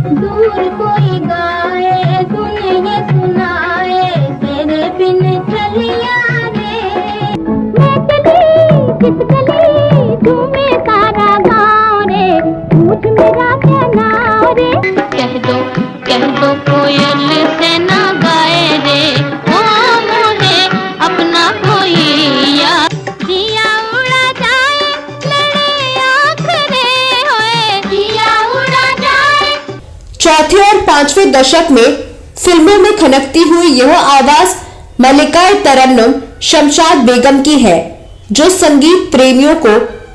दूर कोई गाए सुने ये सुनाए तेरे बिन चलिया रे। मैं चली किस गली झूमे सारा गाँव रे, पूछ मेरा क्या नाम रे। कह दो कोयल से ना गाए रे, ओ मोहे अपना कोई यार। दिया उड़ा जाए लड़े आँख रे होए, दिया उड़ा जाए। चौथे और पांचवें दशक में फिल्मों में खनकती हुई यह आवाज मल्लिका तरन्नुम शमशाद बेगम की है, जो संगीत प्रेमियों को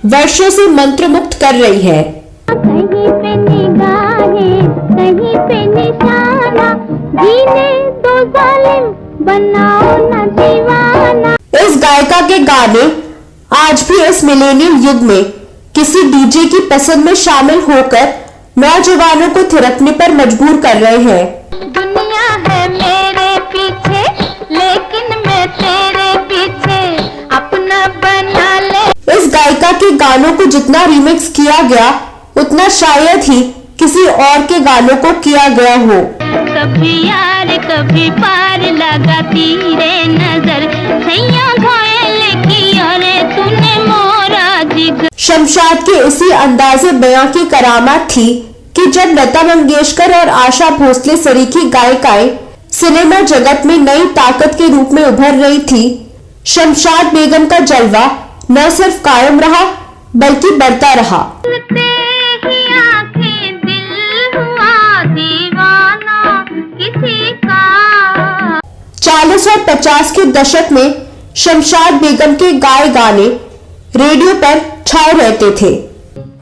वर्षों से मंत्रमुग्ध कर रही है। कहीं पे निगाहें कहीं पे निशाना, जीने दो जालिम बनाओ न दीवाना। इस गायिका के गाने आज भी इस मिलेनियम युग में किसी डीजे की पसंद में शामिल होकर नौजवानों को थिरकने पर मजबूर कर रहे हैं। दुनिया है मेरे पीछे लेकिन मैं तेरे पीछे अपना बना ले। इस गायिका के गानों को जितना रिमिक्स किया गया उतना शायद ही किसी और के गानों को किया गया हो। कभी यार कभी पार लगाती रे नजर, सैया घायल की अरे तूने मोरा जिगर। शमशाद के इसी अंदाज़े बयां की करामात थी कि जब लता मंगेशकर और आशा भोसले सरीखी गायिकाएं सिनेमा जगत में नई ताकत के रूप में उभर रही थी, शमशाद बेगम का जलवा न सिर्फ कायम रहा बल्कि बढ़ता रहा। 40 और 50 के दशक में शमशाद बेगम के गाए गाने रेडियो पर छाए रहते थे।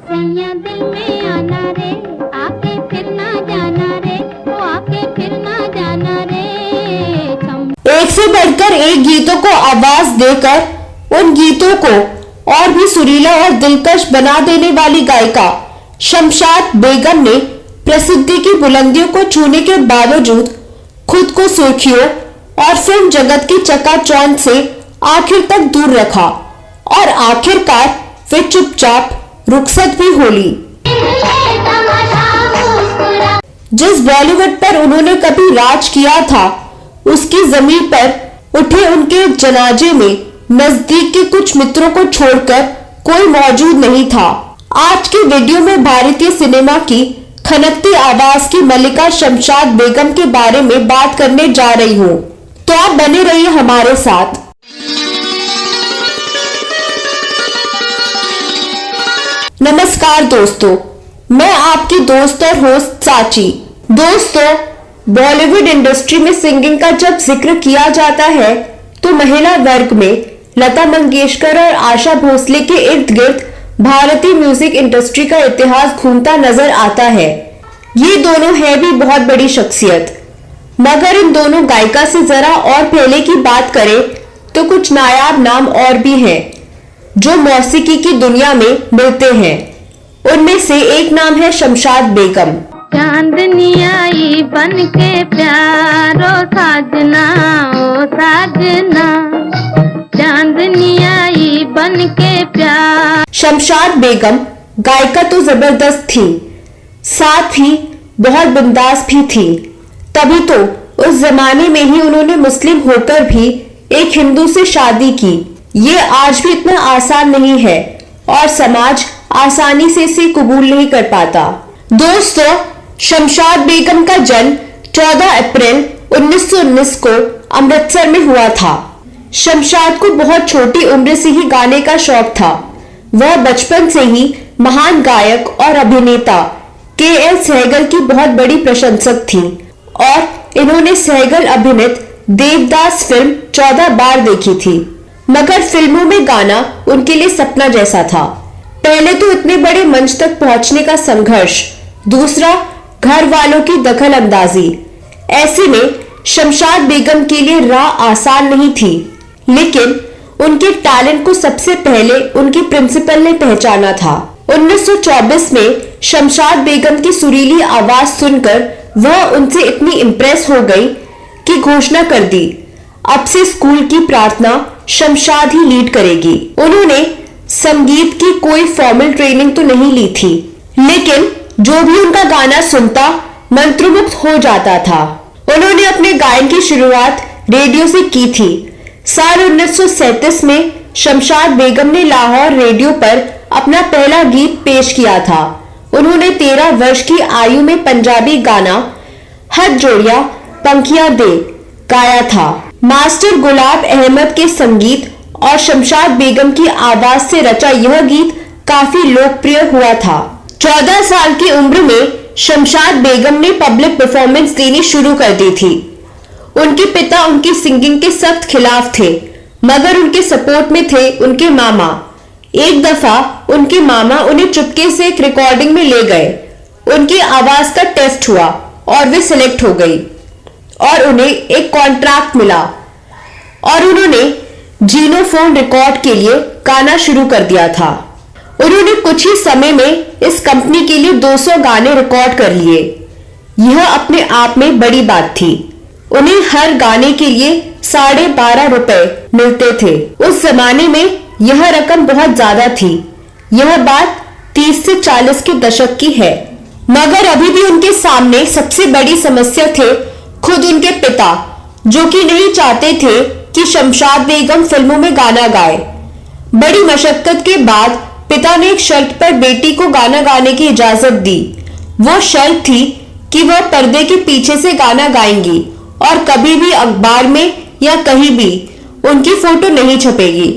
सैया दिल में आना रे, आके फिर ना जाना रे, वो आके फिर ना जाना रे। एक से बढ़कर एक गीतों को आवाज देकर उन गीतों को और भी सुरीला और दिलकश बना देने वाली गायिका शमशाद बेगम ने प्रसिद्धि की बुलंदियों को छूने के बावजूद खुद को सुर्खियों और फिल्म जगत की चकाचौंध से आखिर तक दूर रखा और आखिरकार वे चुपचाप रुखसत भी हो ली। जिस बॉलीवुड पर उन्होंने कभी राज किया था, उसकी जमीन पर उठे उनके जनाजे में नजदीक के कुछ मित्रों को छोड़कर कोई मौजूद नहीं था। आज के वीडियो में भारतीय सिनेमा की खनकती आवाज की मल्लिका शमशाद बेगम के बारे में बात करने जा रही हूँ, तो आप बने रहिए हमारे साथ। नमस्कार दोस्तों, मैं आपकी दोस्त और होस्ट साची। दोस्तों, बॉलीवुड इंडस्ट्री में सिंगिंग का जब जिक्र किया जाता है तो महिला वर्ग में लता मंगेशकर और आशा भोसले के इर्द गिर्द भारतीय म्यूजिक इंडस्ट्री का इतिहास घूमता नजर आता है। ये दोनों है भी बहुत बड़ी शख्सियत, मगर इन दोनों गायिका से जरा और पहले की बात करें तो कुछ नायाब नाम और भी हैं जो मौसीकी की दुनिया में मिलते हैं। उनमें से एक नाम है शमशाद बेगम। चांदनी आई बन के प्यारो साजना, ओ साजना, चांदनी आई बन के प्यार। शमशाद बेगम गायिका तो जबरदस्त थी, साथ ही बहुत बिंदास भी थी। तभी तो उस जमाने में ही उन्होंने मुस्लिम होकर भी एक हिंदू से शादी की। ये आज भी इतना आसान नहीं है और समाज आसानी से इसे कबूल नहीं कर पाता। दोस्तों, शमशाद बेगम का जन्म 14 अप्रैल 1919 को अमृतसर में हुआ था। शमशाद को बहुत छोटी उम्र से ही गाने का शौक था। वह बचपन से ही महान गायक और अभिनेता के.एल. सहगल की बहुत बड़ी प्रशंसक थी और इन्होंने सहगल अभिनीत देवदास फिल्म 14 बार देखी थी। मगर फिल्मों में गाना उनके लिए सपना जैसा था। पहले तो इतने बड़े मंच तक पहुंचने का संघर्ष, दूसरा घर वालों की दखल अंदाजी। ऐसे में शमशाद बेगम के लिए राह आसान नहीं थी, लेकिन उनके टैलेंट को सबसे पहले उनकी प्रिंसिपल ने पहचाना था। 1924 में शमशाद बेगम की सुरीली आवाज सुनकर वह उनसे इतनी इम्प्रेस हो गई कि घोषणा कर दी, अब से स्कूल की प्रार्थना शमशाद ही लीड करेगी। उन्होंने संगीत की कोई फॉर्मल ट्रेनिंग तो नहीं ली थी, लेकिन जो भी उनका गाना सुनता मंत्रमुग्ध हो जाता था। उन्होंने अपने गायन की शुरुआत रेडियो से की थी। साल 1937 में शमशाद बेगम ने लाहौर रेडियो पर अपना पहला गीत पेश किया था। उन्होंने 13 वर्ष की आयु में पंजाबी गाना हथ जोड़िया पंखियां दे गाया था। मास्टर गुलाब अहमद के संगीत और शमशाद बेगम की आवाज से रचा यह गीत काफी लोकप्रिय हुआ था। 14 साल की उम्र में शमशाद बेगम ने पब्लिक परफॉर्मेंस देनी शुरू कर दी थी। उनके पिता उनकी सिंगिंग के सख्त खिलाफ थे, मगर उनके सपोर्ट में थे उनके मामा। एक दफा उनके मामा उन्हें चुपके से एक रिकॉर्डिंग में ले गए। उनकी आवाज का टेस्ट हुआ और वे सिलेक्ट हो गई और उन्हें एक कॉन्ट्रैक्ट मिला और उन्होंने जीनोफोन रिकॉर्ड के लिए गाना शुरू कर दिया था। उन्होंने कुछ ही समय में इस कंपनी के लिए 200 गाने रिकॉर्ड कर लिए। यह अपने आप में बड़ी बात थी। उन्हें हर गाने के लिए 12.5 रुपए मिलते थे। उस जमाने में यह रकम बहुत ज्यादा थी। यह बात 30 से 40 के दशक की है। मगर अभी भी उनके सामने सबसे बड़ी समस्या थे खुद उनके पिता, जो कि नहीं चाहते थे कि शमशाद बेगम फिल्मों में गाना गाए। बड़ी मशक्कत के बाद पिता ने एक शर्त पर बेटी को गाना गाने की इजाजत दी। वो शर्त थी कि वह पर्दे के पीछे से गाना गाएंगी और कभी भी अखबार में या कहीं भी उनकी फोटो नहीं छपेगी।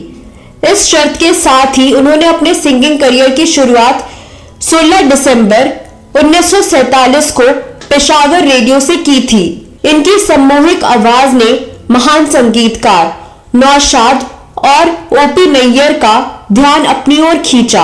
इस शर्त के साथ ही उन्होंने अपने सिंगिंग करियर की शुरुआत 16 दिसंबर 1947 को पेशावर रेडियो से की थी। इनकी सम्मोहक आवाज ने महान संगीतकार नौशाद और ओपी नैयर का ध्यान अपनी ओर खींचा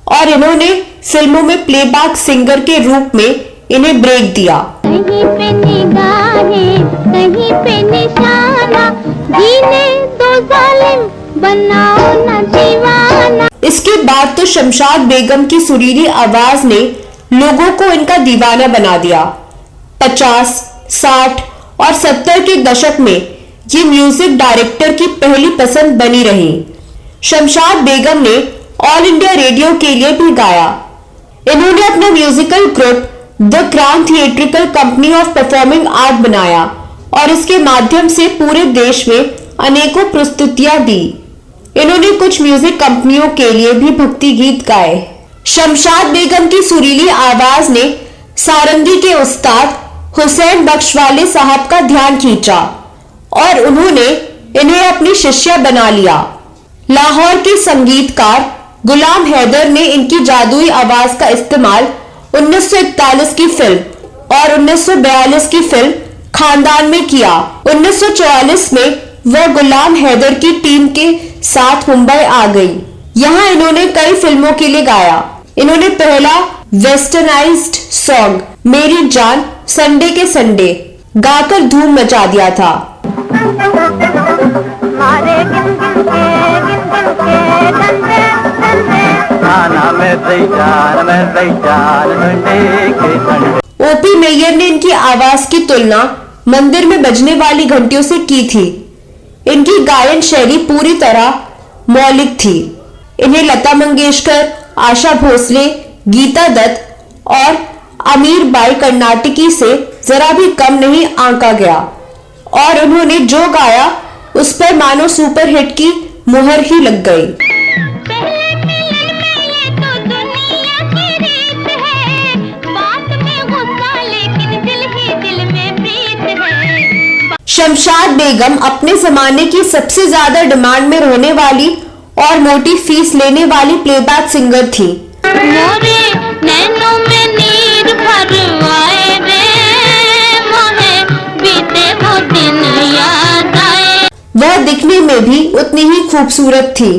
और इन्होंने फिल्मों में प्लेबैक सिंगर के रूप में इन्हें ब्रेक दिया। कहीं पे निगाहें, कहीं पे निशाना, जीने दो जालिम, बनाओ ना दीवाना। इसके बाद तो शमशाद बेगम की सुरीली आवाज ने लोगों को इनका दीवाना बना दिया। 50, 60 और 70 के दशक में ये म्यूजिक डायरेक्टर की पहली पसंद बनी रही। शमशाद बेगम ने ऑल इंडिया रेडियो के लिए भी गाया। इन्होंने अपना musical group the crown theatrical company of performing art बनाया और इसके माध्यम से पूरे देश में अनेकों प्रस्तुतियां दी। इन्होंने कुछ म्यूजिक कंपनियों के लिए भी भक्ति गीत गाए। शमशाद बेगम की सुरीली आवाज ने सारंगी के उस्ताद हुसैन बख्शवाले साहब का ध्यान खींचा और उन्होंने इन्हें अपनी शिष्या बना लिया। लाहौर के संगीतकार गुलाम हैदर ने इनकी जादुई आवाज का इस्तेमाल 1941 की फिल्म और 1942 की फिल्म खानदान में किया। 1944 में वह गुलाम हैदर की टीम के साथ मुंबई आ गई। यहाँ इन्होंने कई फिल्मों के लिए गाया। इन्होंने पहला वेस्टर्नाइज्ड सॉन्ग मेरी जान संडे के संडे गाकर धूम मचा दिया था। ओपी नैयर ने इनकी आवाज की तुलना मंदिर में बजने वाली घंटियों से की थी। इनकी गायन शैली पूरी तरह मौलिक थी। इन्हें लता मंगेशकर, आशा भोसले, गीता दत्त और अमीर बाई कर्नाटकी से जरा भी कम नहीं आंका गया और उन्होंने जो गाया उस पर मानो सुपरहिट की मुहर ही लग गई। पहले मिलन में ये तो दुनिया की रीत है, बात में गुस्सा लेकिन दिल ही दिल में प्रीत है। शमशाद बेगम अपने जमाने की सबसे ज्यादा डिमांड में रहने वाली और मोटी फीस लेने वाली प्लेबैक सिंगर थी। मोरे नैनों में नीर भरवाए रे, मोहे बीते वो दिन याद आए। वह दिखने में भी उतनी ही खूबसूरत थी।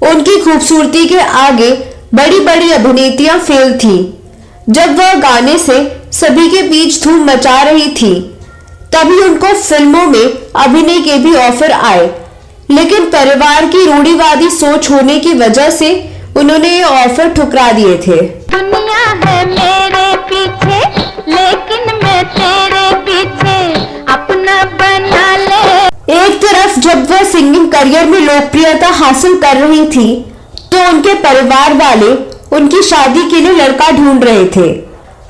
उनकी खूबसूरती के आगे बड़ी बड़ी अभिनेत्रियां फेल थी। जब वह गाने से सभी के बीच धूम मचा रही थी तभी उनको फिल्मों में अभिनय के भी ऑफर आए, लेकिन परिवार की रूढ़िवादी सोच होने की वजह से उन्होंने ये ऑफर ठुकरा दिए थे। दुनिया है मेरे पीछे लेकिन मैं तेरे पीछे, अपना बना ले। एक तरफ जब वह सिंगिंग करियर में लोकप्रियता हासिल कर रही थी तो उनके परिवार वाले उनकी शादी के लिए लड़का ढूंढ रहे थे।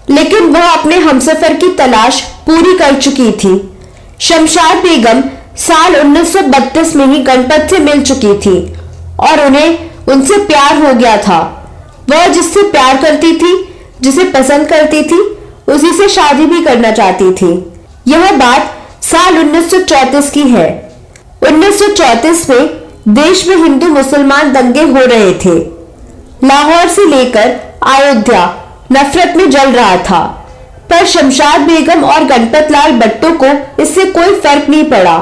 लेकिन वह अपने हमसफर की तलाश पूरी कर चुकी थी। शमशाद बेगम साल 1932 में ही गणपत से मिल चुकी थी और उन्हें उनसे प्यार हो गया था। वह जिससे प्यार करती थी, जिसे पसंद करती थी, उसी से शादी भी करना चाहती थी। यह बात साल 1934 की है। 1934 में देश में हिंदू मुसलमान दंगे हो रहे थे। लाहौर से लेकर अयोध्या नफरत में जल रहा था, पर शमशाद बेगम और गणपत लाल बट्टो को इससे कोई फर्क नहीं पड़ा।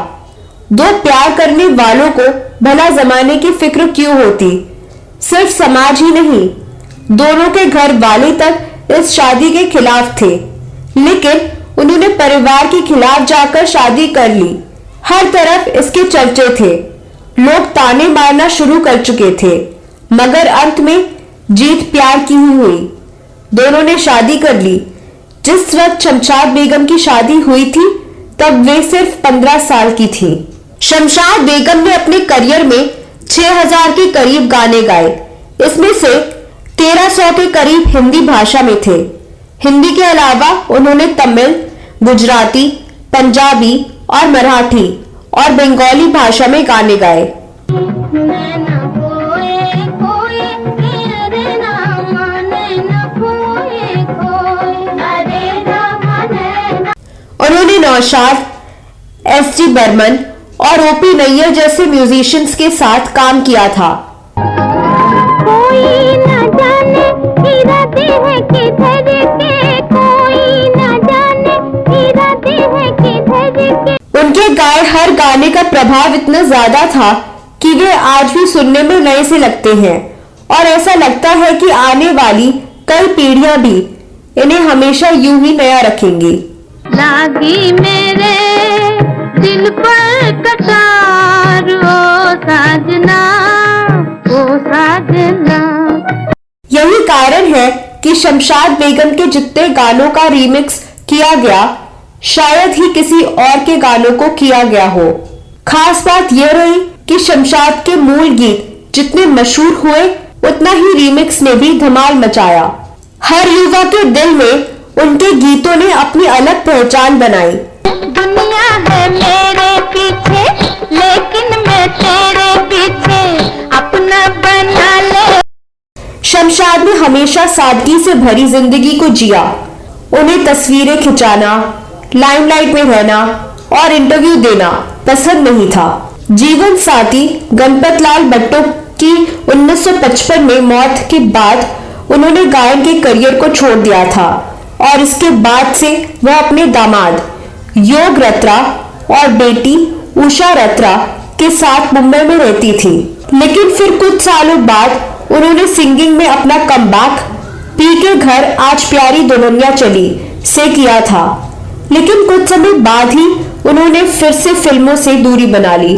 दो प्यार करने वालों को भला जमाने की फिक्र क्यों होती। सिर्फ समाज ही नहीं, दोनों के घर वाले तक इस शादी के खिलाफ थे, लेकिन उन्होंने परिवार के खिलाफ जाकर शादी कर ली। हर तरफ इसके चर्चे थे, लोग ताने मारना शुरू कर चुके थे, मगर अंत में जीत प्यार की ही हुई। दोनों ने शादी कर ली। जिस वक्त शमशाद बेगम की शादी हुई थी तब वे सिर्फ 15 साल की थी। शमशाद बेगम ने अपने करियर में 6000 के करीब गाने गाए। इसमें से 1300 के करीब हिंदी भाषा में थे। हिंदी के अलावा उन्होंने तमिल, गुजराती, पंजाबी और मराठी और बंगाली भाषा में गाने गाए। उन्होंने नौशाद, एस.डी. बर्मन और ओ.पी. नैयर जैसे म्यूजिशियंस के साथ काम किया था। कोई न जाने इरादे हैं किधर के, कोई न जाने इरादे हैं किधर के। उनके गाए हर गाने का प्रभाव इतना ज्यादा था कि वे आज भी सुनने में नए से लगते हैं और ऐसा लगता है कि आने वाली कई पीढ़ियां भी इन्हें हमेशा यूं ही नया रखेंगी। लागी मेरे दिल पर कटार ओ साजना, ओ साजना। यही कारण है कि शमशाद बेगम के जितने गानों का रीमिक्स किया गया, शायद ही किसी और के गानों को किया गया हो। खास बात यह रही कि शमशाद के मूल गीत जितने मशहूर हुए, उतना ही रीमिक्स ने भी धमाल मचाया। हर युवा के दिल में उनके गीतों ने अपनी अलग पहचान बनाई। दुनिया है मेरे पीछे, लेकिन मैं तेरे पीछे अपना बना ले। शमशाद ने हमेशा सादगी से भरी जिंदगी को जिया। उन्हें तस्वीरें खिंचाना, लाइमलाइट में रहना और इंटरव्यू देना पसंद नहीं था। जीवन साथी गणपत लाल बट्टो की 1955 में मौत के बाद उन्होंने गायन के करियर को छोड़ दिया था और इसके बाद से वह अपने दामाद योग रत्रा और बेटी उषा रत्रा के साथ मुंबई में रहती थी। लेकिन फिर कुछ सालों बाद उन्होंने सिंगिंग में अपना कमबैक पी के घर आज प्यारी दुल्हनिया चली से किया था। लेकिन कुछ समय बाद ही उन्होंने फिर से फिल्मों से दूरी बना ली।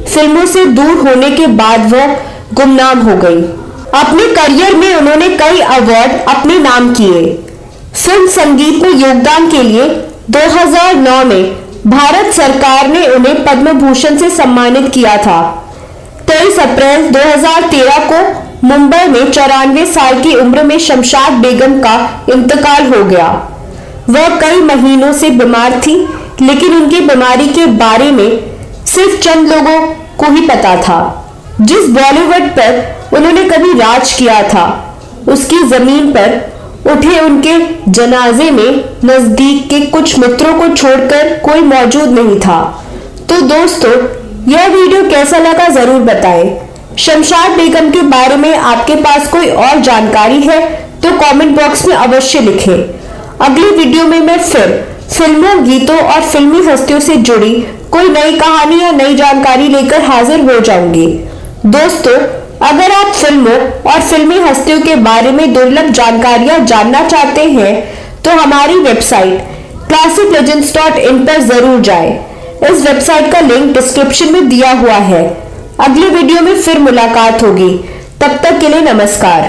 फिल्मों से दूर होने के बाद वह गुमनाम हो गई। अपने करियर में उन्होंने कई अवार्ड अपने नाम किए। फिल्म संगीत में योगदान के लिए 2009 में भारत सरकार ने उन्हें पद्म भूषण से सम्मानित किया था। 23 अप्रैल 2013 को मुंबई में 94 साल की उम्र में शमशाद बेगम का इंतकाल हो गया। वह कई महीनों से बीमार थी, लेकिन उनकी बीमारी के बारे में सिर्फ चंद लोगों को ही पता था। जिस बॉलीवुड पर उन्होंने कभी राज किया था, उसकी जमीन पर उठे उनके जनाजे में नजदीक के कुछ मित्रों को छोड़कर कोई मौजूद नहीं था। तो दोस्तों, यह वीडियो कैसा लगा जरूर बताएं। शमशाद बेगम के बारे में आपके पास कोई और जानकारी है तो कमेंट बॉक्स में अवश्य लिखें। अगली वीडियो में मैं फिर फिल्मों, गीतों और फिल्मी हस्तियों से जुड़ी कोई नई कहानी या नई जानकारी लेकर हाजिर हो जाऊंगी। दोस्तों, अगर आप फिल्मों और फिल्मी हस्तियों के बारे में दुर्लभ जानकारियां जानना चाहते हैं तो हमारी वेबसाइट classiclegends.in पर जरूर जाएं। इस वेबसाइट का लिंक डिस्क्रिप्शन में दिया हुआ है। अगली वीडियो में फिर मुलाकात होगी। तब तक के लिए नमस्कार।